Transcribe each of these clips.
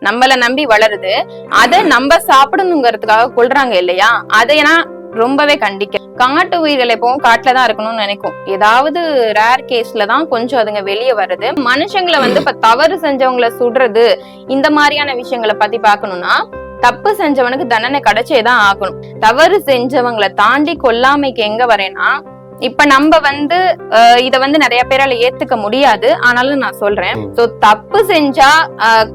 நம்மள நம்பி வளருது, அதை நம்ம சாப்பிடணுங்கிறதுக்காக கொல்றாங்க இல்லையா? அதை நான் ரொம்பவே கண்டிக்க. காட்டு உயிர்கள் எப்பவும் காட்டுலதான் இருக்கணும்னு நினைக்கும். ஏதாவது ரேர் கேஸ்ல தான் கொஞ்சம் அதுங்க வெளியே வருது. மனுஷங்களை இப்ப தவறு செஞ்சவங்களை சுடுறது, இந்த மாதிரியான விஷயங்களை பத்தி பாக்கணும்னா தப்பு செஞ்சவனுக்கு தண்டனை கிடைச்சேதான் ஆகணும். தவறு செஞ்சவங்களை தாண்டி கொல்லாமைக்கு எங்க வரேன்னா, இப்ப நம்ம இத நிறைய பேரால ஏத்துக்க முடியாது. ஆனாலும் நான் சொல்றேன், சோ தப்பு செஞ்சா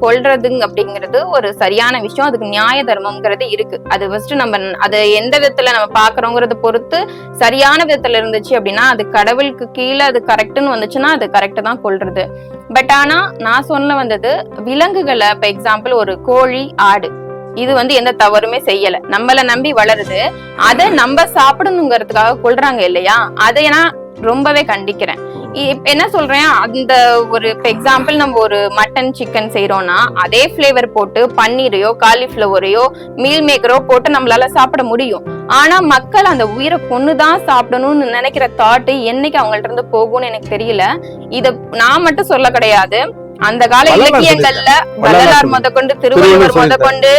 கொல்றதுங்க அப்படிங்கிறது ஒரு சரியான விஷயம். அதுக்கு நியாய தர்மம்ங்கிறது இருக்கு. அது ஃபர்ஸ்ட் நம்ம அதை எந்த விதத்துல நம்ம பாக்குறோங்கிறத பொறுத்து சரியான விதத்துல இருந்துச்சு அப்படின்னா, அது கடவுளுக்கு கீழே அது கரெக்ட்னு வந்துச்சுன்னா அது கரெக்ட் தான் கொல்றது. பட் ஆனா நான் சொல்ல வந்தது விலங்குகளை, இப்ப எக்ஸாம்பிள் ஒரு கோழி, ஆடு, இது எந்த தவறுமே செய்யல, நம்மள நம்பி வளருது, அதை நம்ம சாப்பிடணுங்கிறதுக்காக கொல்றாங்க இல்லையா? அதை நான் ரொம்பவே கண்டிக்கிறேன். என்ன சொல்றேன், அந்த ஒரு எக்ஸாம்பிள் நம்ம ஒரு மட்டன் சிக்கன் செய்யறோம்னா அதே பிளேவர் போட்டு பன்னீரையோ காலிஃபிளவரையோ மீல் மேக்கரோ போட்டு நம்மளால சாப்பிட முடியும். ஆனா மக்கள் அந்த உயிரை கொன்னுதான் சாப்பிடணும்னு நினைக்கிற தாட்டு என்னைக்கு அவங்கள்ட்ட இருந்து போகும்னு எனக்கு தெரியல. இத நான் மட்டும் சொல்ல கிடையாது. அந்த கால இலக்கியங்கள்ல வள்ளலார் முதற்கொண்டு, திருவள்ளுவர் முதற்கொண்டு,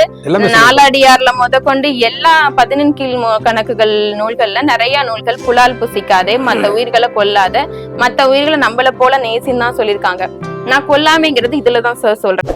நாலாடியார்ல முதற்கொண்டு எல்லா 14 கீழ் கணக்குகள் நூல்கள்ல நிறைய நூல்கள் புலால் புசிக்காதே, மத்த உயிர்களை கொல்லாத, மத்த உயிர்களை நம்மள போல நேசின்னு தான் சொல்லியிருக்காங்க. நான் கொல்லாமைங்கிறது இதுலதான் சார் சொல்றேன்.